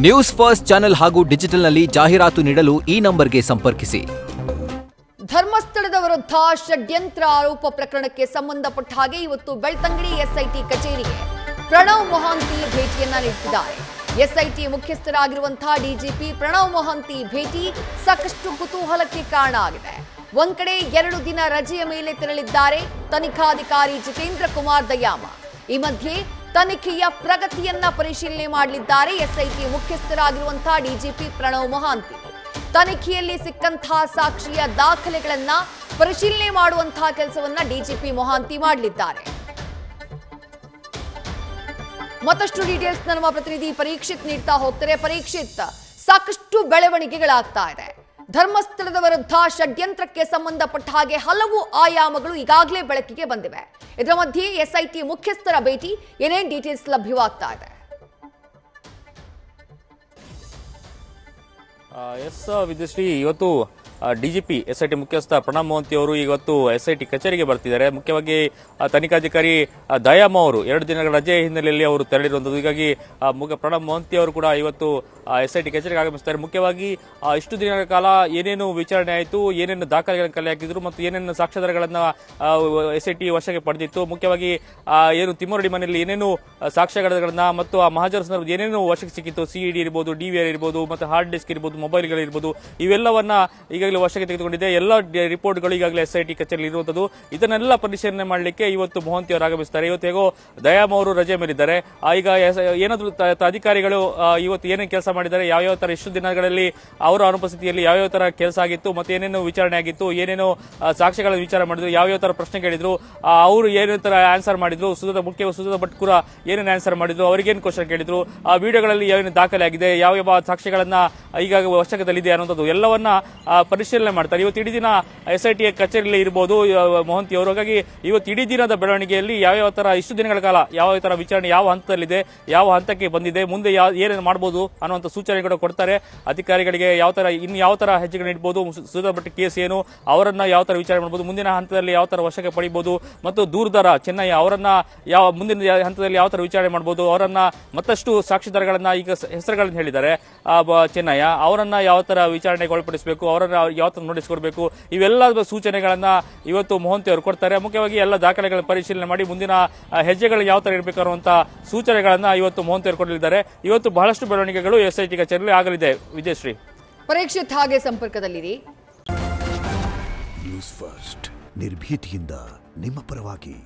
News first channel ಹಾಗೂ ಡಿಜಿಟಲ್ನಲ್ಲಿ ಜಾಹೀರಾತು ನೀಡಲು ಈ ನಂಬರ್ಗೆ ಸಂಪರ್ಕಿಸಿ. ಧರ್ಮಸ್ಥಳದ ವಿರುದ್ಧ ಷಡ್ಯಂತ್ರ ಆರೋಪ ಪ್ರಕರಣಕ್ಕೆ ಸಂಬಂಧಪಟ್ಟ ಹಾಗೆ ಇವತ್ತು ಬೆಳ್ತಂಗಡಿ ಎಸ್ಐಟಿ ಕಚೇರಿಗೆ ಪ್ರಣವ್ ಮೊಹಾಂತಿ ಭೇಟಿಯನ್ನ ನೀಡುತ್ತಿದ್ದಾರೆ. ಎಸ್ಐಟಿ ಮುಖ್ಯಸ್ಥರಾಗಿರುವಂತಹ ಡಿಜಿಪಿ ಪ್ರಣವ್ ಮೊಹಾಂತಿ ಭೇಟಿ ಸಾಕಷ್ಟು ಕುತೂಹಲಕ್ಕೆ ಕಾರಣ ಆಗಿದೆ. ಒಂದ್ ಕಡೆ 2 ದಿನ ರಜೆಯ ಮೇಲೆ ತೆರಳಿದ್ದಾರೆ ತನಿಖಾಧಿಕಾರಿ ಜಿತೇಂದ್ರ ಕುಮಾರ್ ದಯಾಮ. ಈ ಮಧ್ಯೆ ತನಿಖೆಯ ಪ್ರಗತಿಯನ್ನ ಪರಿಶೀಲನೆ ಮಾಡಲಿದ್ದಾರೆ ಎಸ್ಐಟಿ ಮುಖ್ಯಸ್ಥರಾಗಿರುವಂತಹ ಡಿಜಿಪಿ ಪ್ರಣವ್ ಮೊಹಾಂತಿ. ತನಿಖೆಯಲ್ಲಿ ಸಿಕ್ಕಂತಹ ಸಾಕ್ಷಿಯ ದಾಖಲೆಗಳನ್ನ ಪರಿಶೀಲನೆ ಮಾಡುವಂತಹ ಕೆಲಸವನ್ನ ಡಿಜಿಪಿ ಮೊಹಾಂತಿ ಮಾಡಲಿದ್ದಾರೆ. ಮತ್ತಷ್ಟು ಡೀಟೇಲ್ಸ್ ನಮ್ಮ ಪ್ರತಿನಿಧಿ ಪರೀಕ್ಷಿತ್ ನೀಡ್ತಾ ಹೋಗ್ತಾರೆ. ಪರೀಕ್ಷಿತ್, ಸಾಕಷ್ಟು ಬೆಳವಣಿಗೆಗಳಾಗ್ತಾ ಇದೆ. ಧರ್ಮಸ್ಥಳದ ವಿರುದ್ಧ ಷಡ್ಯಂತ್ರಕ್ಕೆ ಸಂಬಂಧಪಟ್ಟ ಹಾಗೆ ಹಲವು ಆಯಾಮಗಳು ಈಗಾಗಲೇ ಬೆಳಕಿಗೆ ಬಂದಿವೆ. ಇದರ ಮಧ್ಯೆ ಎಸ್ಐಟಿ ಮುಖ್ಯಸ್ಥರ ಭೇಟಿ, ಏನೇನ್ ಡೀಟೇಲ್ಸ್ ಲಭ್ಯವಾಗ್ತಾ ಇದೆ? ಎಸ್ ವಿದ್ಯಶ್ರೀ, ಇವತ್ತು ಡಿಜಿಪಿ ಎಸ್ಐಟಿ ಮುಖ್ಯಸ್ಥ ಪ್ರಣವ್ ಮೊಹಾಂತಿ ಅವರು ಇವತ್ತು ಎಸ್ಐಟಿ ಕಚೇರಿಗೆ ಬರ್ತಿದ್ದಾರೆ. ಮುಖ್ಯವಾಗಿ ತನಿಖಾಧಿಕಾರಿ ದಯಾಮ ಅವರು 2 ದಿನಗಳ ರಜೆ ಹಿನ್ನೆಲೆಯಲ್ಲಿ ಅವರು ತೆರಳಿರುವಂತದ್ದು. ಹೀಗಾಗಿ ಪ್ರಣವ್ ಮೊಹಾಂತಿ ಅವರು ಕೂಡ ಇವತ್ತು ಎಸ್ಐಟಿ ಕಚೇರಿಗೆ ಆಗಮಿಸುತ್ತಾರೆ. ಮುಖ್ಯವಾಗಿ ಇಷ್ಟು ದಿನಗಳ ಕಾಲ ಏನೇನು ವಿಚಾರಣೆ ಆಯಿತು, ಏನೇನು ದಾಖಲೆಗಳನ್ನು ಕಲೆ ಹಾಕಿದ್ರು ಮತ್ತು ಏನೇನು ಸಾಕ್ಷ್ಯಾಧಾರಗಳನ್ನ ಎಸ್ಐಟಿ ವಶಕ್ಕೆ ಪಡೆದಿತ್ತು, ಮುಖ್ಯವಾಗಿ ಏನು ತಿಮ್ಮರಡಿ ಮನೆಯಲ್ಲಿ ಏನೇನು ಸಾಕ್ಷ್ಯಾಧಾರಗಳನ್ನ ಮತ್ತು ಆ ಮಹಾಜರ ಸಂದರ್ಭದಲ್ಲಿ ಏನೇನು ವಶಕ್ಕೆ ಸಿಕ್ಕಿತ್ತು, ಸಿಇಡಿ ಇರಬಹುದು, ಡಿವಿಆರ್ ಇರಬಹುದು, ಮತ್ತು ಹಾರ್ಡ್ ಡಿಸ್ಕ್ ಇರಬಹುದು, ಮೊಬೈಲ್ಗಳಿರ್ಬೋದು, ಇವೆಲ್ಲವನ್ನ ಈಗಾಗಲೇ ವಶಕ್ಕೆ ತೆಗೆದುಕೊಂಡಿದೆ. ಎಲ್ಲ ರಿಪೋರ್ಟ್ಗಳು ಈಗಾಗಲೇ ಎಸ್ಐಟಿ ಕಚೇರಿಯಲ್ಲಿ ಇರುವಂತದ್ದು. ಇದನ್ನೆಲ್ಲ ಪರಿಶೀಲನೆ ಮಾಡಲಿಕ್ಕೆ ಇವತ್ತು ಮೊಹಾಂತಿ ಅವರು ಆಗಮಿಸುತ್ತಾರೆ. ಇವತ್ತು ಹೇಗೋ ದಯಾಮ್ ಅವರು ರಜೆ ಮೇಲಿದ್ದಾರೆ. ಈಗ ಏನಾದರೂ ಅಧಿಕಾರಿಗಳು ಇವತ್ತು ಏನೇನು ಕೆಲಸ ಮಾಡಿದ್ದಾರೆ, ಯಾವ್ಯಾವ ತರ ಇಷ್ಟು ದಿನಗಳಲ್ಲಿ ಅವರ ಅನುಪಸ್ಥಿತಿಯಲ್ಲಿ ಯಾವ್ಯಾವ ತರ ಕೆಲಸ ಆಗಿತ್ತು, ಮತ್ತೆ ಏನೇನು ವಿಚಾರಣೆ ಆಗಿತ್ತು, ಏನೇನು ಸಾಕ್ಷ್ಯಗಳ ವಿಚಾರ ಮಾಡಿದ್ರು, ಯಾವ್ಯಾವ ತರ ಪ್ರಶ್ನೆ ಕೇಳಿದ್ರು, ಅವರು ಏನೇನು ತರ ಆನ್ಸರ್ ಮಾಡಿದ್ರು, ಸುಧಾ ಭಟ್ ಕೂಡ ಏನೇನು ಆನ್ಸರ್ ಮಾಡಿದ್ರು, ಅವ್ರಿಗೇನು ಕ್ವಶನ್ ಕೇಳಿದ್ರು, ಆ ವಿಡಿಯೋಗಳಲ್ಲಿ ಏನೇನು ದಾಖಲೆ ಆಗಿದೆ, ಯಾವ ಸಾಕ್ಷ್ಯಗಳನ್ನ ಈಗ ವಶಕದಲ್ಲಿದೆ ಅನ್ನೋದು ಎಲ್ಲವನ್ನ ಪರಿಶೀಲನೆ ಮಾಡ್ತಾರೆ. ಇವತ್ತು ಇಡೀ ದಿನ ಎಸ್ಐಟಿ ಕಚೇರಿಯಲ್ಲಿ ಇರಬಹುದು ಮೊಹಾಂತಿ ಅವರು. ಹಾಗಾಗಿ ಇವತ್ತು ಇಡೀ ದಿನದ ಬೆಳವಣಿಗೆಯಲ್ಲಿ ಯಾವ್ಯಾವ ತರ ಇಷ್ಟು ದಿನಗಳ ಕಾಲ ಯಾವ ತರ ವಿಚಾರಣೆ ಯಾವ ಹಂತದಲ್ಲಿದೆ, ಯಾವ ಹಂತಕ್ಕೆ ಬಂದಿದೆ, ಮುಂದೆ ಏನೇನು ಮಾಡಬಹುದು ಅನ್ನುವಂಥ ಸೂಚನೆಗಳು ಕೊಡ್ತಾರೆ ಅಧಿಕಾರಿಗಳಿಗೆ. ಯಾವ ತರ ಹೆಜ್ಜೆಗಳು ಇಡಬಹುದು, ಸುಧಾ ಭಟ್ ಕೇಸ್ ಏನು, ಅವರನ್ನ ಯಾವ ತರ ವಿಚಾರಣೆ ಮಾಡಬಹುದು, ಮುಂದಿನ ಹಂತದಲ್ಲಿ ಯಾವ ತರ ವಶಕ್ಕೆ ಪಡಿಬಹುದು, ಮತ್ತು ದೂರದರ ಚೆನ್ನೈ ಅವರನ್ನ ಮುಂದಿನ ಹಂತದಲ್ಲಿ ಯಾವ ತರ ವಿಚಾರಣೆ ಮಾಡಬಹುದು, ಅವರನ್ನ ಮತ್ತಷ್ಟು ಸಾಕ್ಷಿದಾರಗಳನ್ನ ಈಗ ಹೆಸರುಗಳನ್ನು ಹೇಳಿದ್ದಾರೆ. ಚೆನ್ನೈ ಅವರನ್ನ ಯಾವ ತರ ವಿಚಾರಣೆಗೆ ಒಳಪಡಿಸಬೇಕು, ಅವರನ್ನ ಯಾವ ತರ ನೋಟಿಸ್ ಕೊಡಬೇಕು, ಇವೆಲ್ಲ ಸೂಚನೆಗಳನ್ನ ಇವತ್ತು ಮೊಹಾಂತಿ ಅವರು ಕೊಡ್ತಾರೆ. ಮುಖ್ಯವಾಗಿ ಎಲ್ಲ ದಾಖಲೆಗಳ ಪರಿಶೀಲನೆ ಮಾಡಿ ಮುಂದಿನ ಹೆಜ್ಜೆಗಳು ಯಾವ ತರ ಇರಬೇಕು ಅನ್ನುವಂತ ಸೂಚನೆಗಳನ್ನ ಇವತ್ತು ಮೊಹಾಂತಿ ಅವರು ಕೊಡಲಿದ್ದಾರೆ. ಇವತ್ತು ಬಹಳಷ್ಟು ಬೆಳವಣಿಗೆಗಳು ಎಸ್ಐಟಿ ಕಚೇರಿಯಲ್ಲಿ ಆಗಲಿದೆ. ವಿಜಯಶ್ರೀ, ಪರೀಕ್ಷಿತ್ ಹಾಗೆ ಸಂಪರ್ಕದಲ್ಲಿರಿ. ನ್ಯೂಸ್ ಫಸ್ಟ್ ನಿರ್ಭೀತಿಯಿಂದ ನಿಮ್ಮ ಪರವಾಗಿ.